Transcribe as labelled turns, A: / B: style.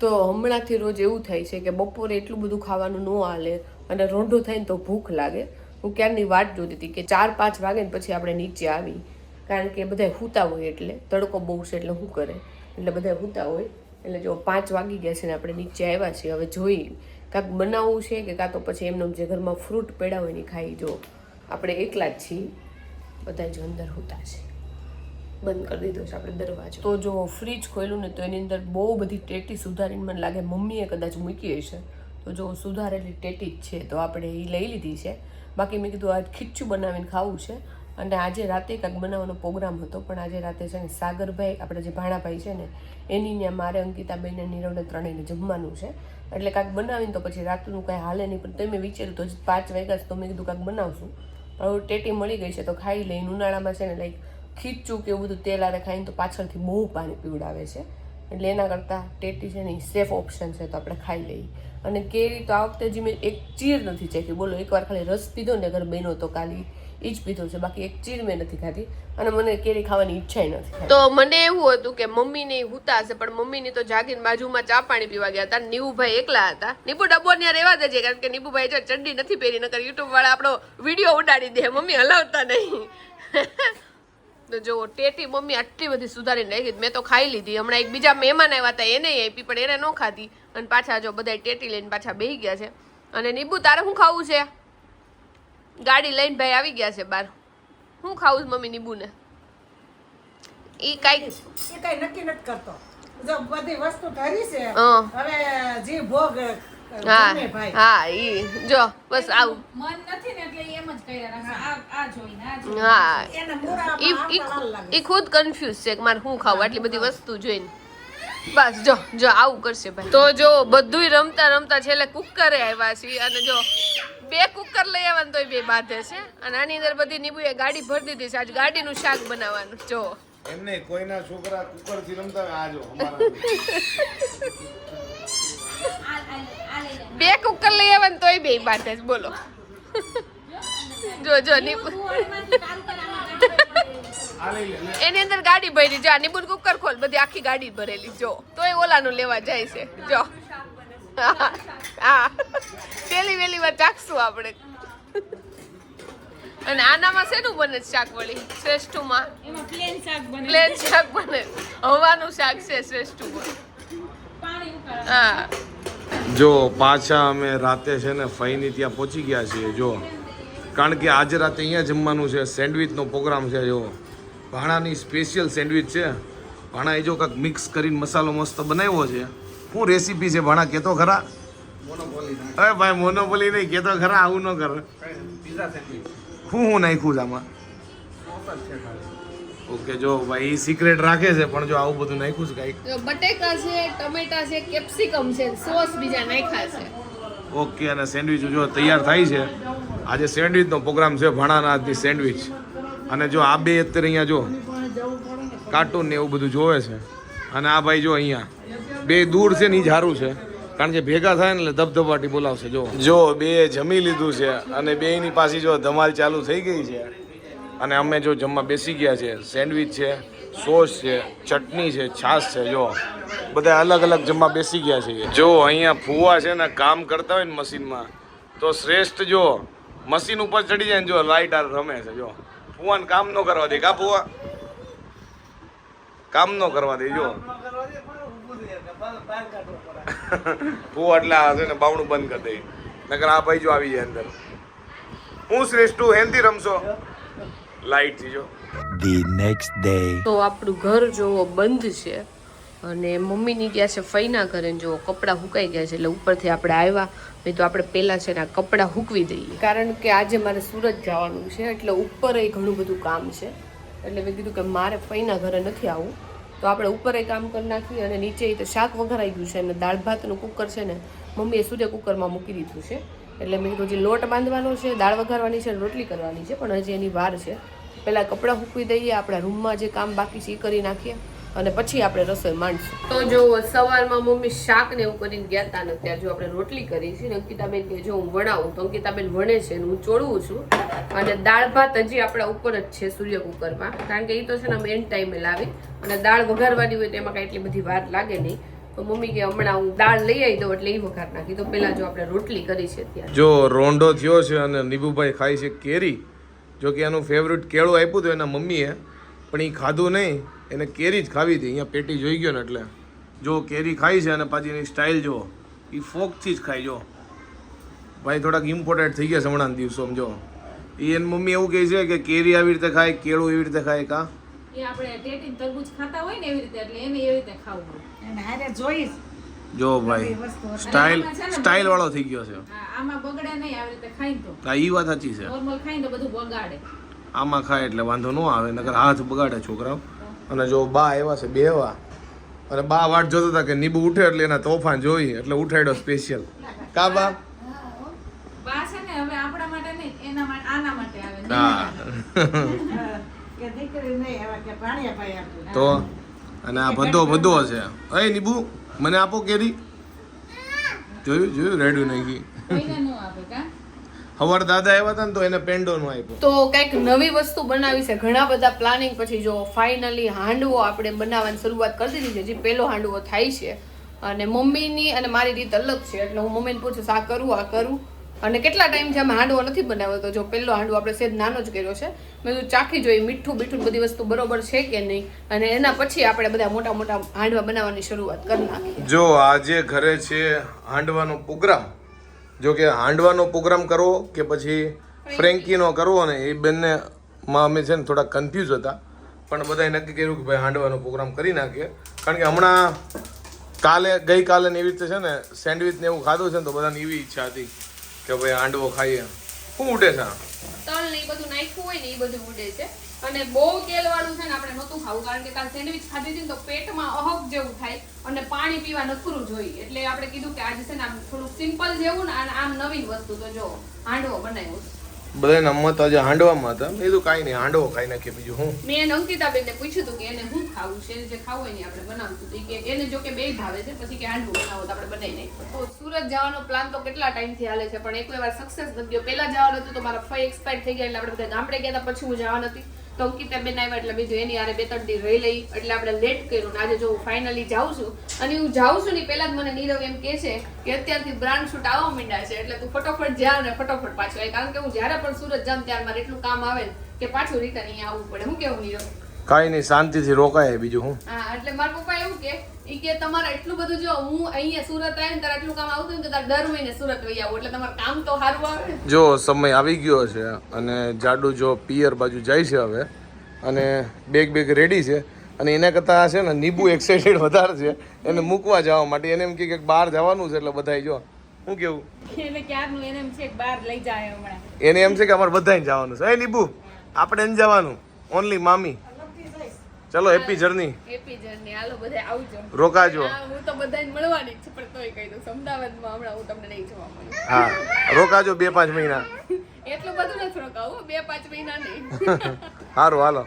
A: તો હમણાંથી રોજ એવું થાય છે કે બપોરે એટલું બધું ખાવાનું ન હાલે અને રોંઢો થાય ને તો ભૂખ લાગે. હું ક્યારની વાટ જોતી હતી કે 4-5 વાગે ને પછી આપણે નીચે આવી, કારણ કે બધા સૂતા હોય એટલે તડકો બહુ છે એટલે શું કરે એટલે બધા સૂતા હોય. એટલે જો 5 વાગી ગયા છે ને આપણે નીચે આવ્યા છીએ. હવે જોઈ કાંઈક બનાવવું છે કે કાં તો પછી એમનો જે ઘરમાં ફ્રૂટ પડ્યા હોય ને ખાઈ. જો આપણે એકલા જ છીએ, બધા જ અંદર સૂતા છે. બંધ કરી દીધો છે આપણે દરવાજો. તો જો ફ્રીજ ખોલ્યું ને તો એની અંદર બહુ બધી ટેટી સુધારીને મને લાગે મમ્મીએ કદાચ મૂકી હશે. તો જો સુધારેલી ટેટી જ છે તો આપણે એ લઈ લીધી છે. બાકી મેં કીધું આજ ખીચું બનાવીને ખાવું છે અને આજે રાતે કાંઈક બનાવવાનો પ્રોગ્રામ હતો, પણ આજે રાતે છે ને સાગરભાઈ આપણે જે ભાણાભાઈ છે ને એની ને મારે અંકિતાબેન અને નીરવને ત્રણેયને જમવાનું છે. એટલે કાંઈક બનાવીને તો પછી રાતનું કાંઈ હાલે નહીં. પણ તમે વિચાર્યું તો 5 વાગ્યા તો મેં કીધું કાંઈક બનાવશું. પણ ટેટી મળી ગઈ છે તો ખાઈ લઈને. ઉનાળામાં છે ને લાઈક ખીચું કે એવું બધું તેલ આરે ખાઈને તો પાછળથી બહુ પાણી પીવડાવે છે. એટલે એના કરતાં ટેટી છે ને એ સેફ ઓપ્શન છે, તો આપણે ખાઈ લઈએ. અને કેરી તો આ વખતે જે મેં એક ચીર નથી ચાખી. બોલો, એકવાર ખાલી રસ પીધો ને ઘર બહેનો તો ખાલી એ જ પીધો છે, બાકી એક ચીર મેં નથી ખાધી અને મને કેરી ખાવાની ઈચ્છા નથી. તો મને એવું હતું કે મમ્મીને હુતા હશે, પણ મમ્મીની તો જાગીને બાજુમાં ચા પાણી પીવા ગયા હતા. નીબુભાઈ એકલા હતા. નીબુ ડબ્બો ત્યાં રહેવા દેજે, કારણ કે નીબુભાઈ જો ચડ્ડી નથી પહેરી, નકર યુટ્યુબ વાળા આપણો વિડીયો ઉડાડી દે. મમ્મી હલાવતા નહીં. તો જો ટેટી મમ્મી આટલી બધી સુધારીને રાખી. મેં તો ખાઈ લીધી. હમણાં એક બીજા મહેમાન આવ્યા હતા એને આપી, પણ એને ન ખાધી. અને પાછા જો બધા ટેટી લઈને પાછા બેસી ગયા છે. અને નીબુ તારે શું ખાવું છે? ગાડી લઈને ભાઈ આવી ગયા છે બહાર. શું ખાવું છે મમ્મી નીબુને? ઈ કાઈ
B: નક્કી નથી કરતો. જો બધી વસ્તુ ધરી છે, હવે જે ભોગ
A: હા ઈ જો બસ આવું
C: મન નથી ને એટલે એમ જ કર્યા રાખે. આ જોઈને
A: હા
B: એને મોરા
A: ઈ ખુદ કન્ફ્યુઝ છે કે મારે શું ખાવું આટલી બધી વસ્તુ જોઈને. બસ જો આવું કરશે ભાઈ. તો જો બધુંય રમતા રમતા છેલ્લે કુકરે આવ્યા છીએ. અને જો 2 કુકર લઈ આવવાનું તોય 2 બાંધે છે. અને આની અંદર બધી નીબુએ ગાડી ભરી દીધી છે. આજ ગાડીનું શાક બનાવવાનું. જો
D: એમને કોઈના છોકરા કુકર થી રમતા હોય, આજો અમારા
A: 2 કુકર લઈ આવવાનું તોય 2 બાંધે છે. બોલો જો નીબુ એની અંદર ગાડી ભરી. જો નીબુ કુકર ખોલ, બધી આખી ગાડી ભરેલી. જો તોય ઓલાનું લેવા જાય છે. જો હા પેલી વાર ચાખશું આપણે. અને આનામાં શેનું બને શાક વળી? શ્રેષ્ઠુમાં
C: એમાં પ્લેન
A: શાક બને. હવાનું શાક છે શ્રેષ્ઠુમાં.
C: પાણી ઉકાળે.
A: હા
D: જો પાછા અમે રાતે છે ને ફઈની ત્યાં પહોંચી ગયા છીએ. જો કારણ કે આજે રાતે અહીંયા જમવાનું છે. સેન્ડવિચનો પ્રોગ્રામ છે. જો ભાણાની સ્પેશિયલ સેન્ડવિચ છે. ભાણા એ જો કાંઈક મિક્સ કરીને મસાલો મસ્ત બનાવ્યો છે. શું રેસીપી છે ભાણા? કહેતો ખરા. અરે ભાઈ મોનોપોલી નહીં, કહેતો ખરા. આવું ન કર. શું નાખ્યું છે આમાં? ઓકે જો ભાઈ સિક્રેટ રાખે છે, પણ જો આવું બધું નાખ્યું છે કાંઈક.
A: જો બટેકા છે, ટમેટા છે, કેપ્સિકમ છે, સોસ બીજા નાખ્યા છે.
D: ઓકે, અને સેન્ડવિચ જો તૈયાર થાય છે. આજે સેન્ડવિચનો પ્રોગ્રામ છે, ભાણાના આજની સેન્ડવિચ. અને જો આ 2 અત્યારે અહીંયા જો કાર્ટૂન ને એવું બધું જોવે છે. અને આ ભાઈ જો અહીંયા 2 દૂર છે ને એ જ સારું છે, કારણ કે ભેગા થાય ને એટલે ધબધબાટી બોલાવશે. જો 2 જમી લીધું છે અને 2ની પાછી જો ધમાલ ચાલુ થઈ ગઈ છે. અને અમે જો જમવા બેસી ગયા છે. સેન્ડવિચ છે, સોસ છે, ચટણી છે, છાશ છે. જો બધા અલગ અલગ જમવા બેસી ગયા છે. જો અહીંયા ફુવા છે ને કામ કરતા હોય ને મશીનમાં, તો શ્રેષ્ઠ જો મશીન ઉપર ચડી જાય ને જો લાઈટ આ રમે છે. જો ફુવાને કામ ન કરવા દે. કા ફુવા કામ ન કરવા દે. જો ફુવા એટલે આ છે ને બાવણું બંધ કરી દે, નકર આ ભાઈ જો આવી જાય અંદર. હું શ્રેષ્ઠ હેનથી રમશો લાઈટ થી. જો
E: The next day.
A: તો આપણું ઘર જોવો બંધ છે અને મમ્મીની ગયા છે ફઈના ઘરે. જો કપડાં સુકાઈ ગયા છે એટલે ઉપરથી આપણે આવ્યા. મેં તો આપણે પહેલાં છે ને આ કપડાં સૂકવી દઈએ, કારણ કે આજે મારે સુરત જવાનું છે એટલે ઉપર ઘણું બધું કામ છે. એટલે મેં કીધું કે મારે ફઈના ઘરે નથી આવવું, તો આપણે ઉપર કામ કરી નાખીએ. અને નીચે તો શાક વઘારાઈ ગયું છે અને દાળ ભાતનું કુકર છે ને મમ્મીએ સૂર્ય કુકરમાં મૂકી દીધું છે. એટલે મેં કીધું જે લોટ બાંધવાનો છે, દાળ વઘારવાની છે, રોટલી કરવાની છે, પણ હજી એની વાર છે. પહેલાં કપડાં સૂકવી દઈએ, આપણા રૂમમાં જે કામ બાકી છે એ કરી નાખીએ અને પછી આપણે રસોઈ માંડશું. તો જો સવારમાં મમ્મી શાક ને એવું કરીને ગયા હતા ને ત્યારે જો આપણે રોટલી કરી છે. અંકિતાબેન કે જો હું વણાવું, તો અંકિતાબેન વણે છે ને હું ચોળવું છું. અને દાળ ભાત હજી આપણા ઉપર જ છે સૂર્ય કુકરમાં, કારણ કે એ તો છે ને અમે એન્ડ ટાઈમે લાવી. અને દાળ વઘારવાની હોય તો એમાં કાંઈ એટલી બધી વાર લાગે નહીં. તો મમ્મી કે હમણાં હું દાળ લઈ આવી દઉં એટલે એ વઘાર નાખી. તો પેલા જો આપણે રોટલી કરી છે ત્યાં.
D: જો રોંઢો થયો છે અને નીબુભાઈ ખાય છે કેરી. જો કે એનું ફેવરેટ કેળું આપ્યું હતું એના મમ્મીએ, પણ એ ખાધું નહીં, એને કેરી જ ખાવી હતી. અહીંયા પેટી જોઈ ગયો ને એટલે જો કેરી ખાઈ છે. અને પાછી એની સ્ટાઇલ જો, એ ફોકથી જ ખાઈ. જો ભાઈ થોડાક ઇમ્પોર્ટન્ટ થઈ ગયા છે હમણાં દિવસોમાં. જો એ એની મમ્મી એવું કહે છે કે કેરી આવી રીતે ખાય, કેળું એવી રીતે ખાય. કા
C: એ આપણે ટેટીન તરબૂચ ખાતા હોય ને એવી રીતે, એટલે એને એવી રીતે ખાવું.
B: એને હારે જોઈશ
D: જો ભાઈ સ્ટાઇલ વાળો થઈ ગયો છે.
C: હા, આમાં બગડે નહીં આવી રીતે ખાઈને તો.
D: હા એ વાત સાચી છે.
C: નોર્મલ ખાઈને તો બધું બગાડે.
D: આમાં ખાય એટલે વાંધો ન આવે, નકર હાથ બગાડે છોકરાઓ. અને જો બા એવા છે બેવા, અને બા વાટ જોતા હતા કે નીબુ ઉઠે એટલે એના તોફાન જોઈ એટલે ઉઠાડ્યો સ્પેશિયલ. કા બા?
C: બા છે ને હવે આપણા માટે નહીં, એના માટે, આના માટે આવે.
D: હા
B: કે દીકરી નહીં હવે કે પાણી અપાય આપું.
D: તો અને આ બધો છે. અય નીબુ મને આપો કેરી. જોયું રેડ્યું નાખી.
C: કોઈને ન આપે કા.
D: હવાર દાદા આવ્યા હતા ને તો એને પેંડો નો આપ્યો.
A: તો કંઈક નવી વસ્તુ બનાવી છે. ઘણા બધા પ્લાનિંગ પછી જો ફાઇનલી હાંડવો આપણે બનાવવાની શરૂઆત કરી દીધી છે. જે પહેલો હાંડવો થાય છે અને મમ્મીની અને મારી રીત અલગ છે. એટલે હું મમ્મીને પૂછું આ કરું આ કરું. અને કેટલા ટાઈમથી અમે હાંડવો નથી બનાવ્યો. તો જો પહેલો હાંડવો આપણે સેજ નાનો જ કર્યો છે. મેં કીધું ચાખી જોઈ મીઠું બીઠું બધી વસ્તુ બરોબર છે કે નહીં, અને એના પછી આપણે બધા મોટા મોટા હાંડવા બનાવવાની શરૂઆત કરી નાખીએ.
D: જો આજે ઘરે છે હાંડવાનો પ્રોગ્રામ. જો કે હાંડવાનો પ્રોગ્રામ કરવો કે પછી ફ્રેન્કીનો કરવો ને એ બંનેમાં અમે છે ને થોડા કન્ફ્યુઝ હતા. પણ બધાએ નક્કી કર્યું કે ભાઈ હાંડવાનો પ્રોગ્રામ કરી નાખીએ. કારણ કે હમણાં ગઈકાલે ને એવી રીતે છે ને સેન્ડવિચ ને એવું ખાધું છે ને તો બધાની એવી ઈચ્છા હતી કે ભાઈ હાંડવો ખાઈએ. શું ઉડે છે?
A: તલ ને એ બધું નાખ્યું હોય ને એ બધું ઉડે છે. અને બહુ તેલ વાળું છે ને આપણે નહોતું ખાવું, કારણ કે કાલ સેન્ડવિચ ખાધી હતી ને તો પેટમાં અહક જેવું થાય અને પાણી પીવા નખરું જોઈએ. એટલે આપણે કીધું કે આજે છે ને આમ થોડુંક સિમ્પલ જેવું ને અને આમ નવી વસ્તુ. તો જો હાંડવો બનાવ્યો છે.
D: બધાના મત આજે હાંડવામાં હતા. મેં કીધું કાંઈ નહીં હાંડવો ખાઈ નાખીએ બીજું હું.
A: મેં અંકિતાબેનને પૂછ્યું હતું કે એને શું ખાવું છે, જે ખાવું હોય ને આપણે બનાવતું હતું. કે એને જો કે બે ભાવે છે, પછી કે હાંડવું બનાવો તો આપણે બનાવી નાખીએ. તો સુરત જવાનો પ્લાન તો કેટલા ટાઈમથી હાલે છે, પણ એક વાર સક્સેસ નથી ગયો. પહેલા જવાનું હતું તો મારા ફઈ એક્સપાયર થઈ ગયા એટલે આપણે બધા ગામડે ગયા હતા, પછી હું જવાની હતી. તો અંકિતાબેન આવ્યા એટલે બીજું એની આરે 2-3 દી રહી લઈ એટલે આપણે લેટ કર્યું. આજે જો હું ફાઇનલી જાઉં છું, અને હું જાઉં છું ને પહેલા જ મને નીરવ એમ કહે છે કે અત્યારથી બ્રાન્ડ શૂટ આવવા માંડ્યા છે, એટલે તું ફટોફટ જા ને ફટોફટ પાછો આવે. કારણ કે હું જ્યારે પણ સુરત જાઉં ત્યારે મારે એટલું કામ આવે ને કે પાછું રિટર્ન અહીંયા આવવું પડે. હું કેવું નીરવ?
D: કાંઈ નહીં શાંતિથી રોકાય બીજું હું.
A: હા, એટલે મારા પપ્પા એવું કે ઈ કે તમારે એટલું બધું જો હું અહીંયા સુરત આવીને ને તારે એટલું કામ આવતું ને તો તારે દર મહિને સુરત વહી આવું એટલે તમારું કામ તો સારું આવે.
D: જો સમય આવી ગયો છે અને જાડુ જો પિયર બાજુ જાય છે હવે, અને બેગ રેડી છે. અને એના કરતાં છે ને નીબુ એક્સાઇટેડ વધારે છે એને મૂકવા જવા માટે. એને એમ કે બહાર જવાનું છે એટલે બધાય જો શું કેવું
C: એને ક્યારનું એને એમ છે કે બહાર લઈ જાય હમણાં.
D: એને એમ છે કે અમારે બધાય જવાનું છે. એ નીબુ આપણે એને જવાનું ઓનલી મામી. ચલો હેપી જર્ની.
A: Happy journey. હાલો બધા આવજો.
D: રોકાજો.
A: હું તો બધાને મળવાની જ છે, પણ તોય કહી દઉં અમદાવાદમાં હમણાં હું તમને નહીં જોવા મળું.
D: હા રોકાજો 2-5 મહિના.
A: એટલું બધું નથી રોકાવું, 2-5 મહિના નહીં.
D: સારું હાલો.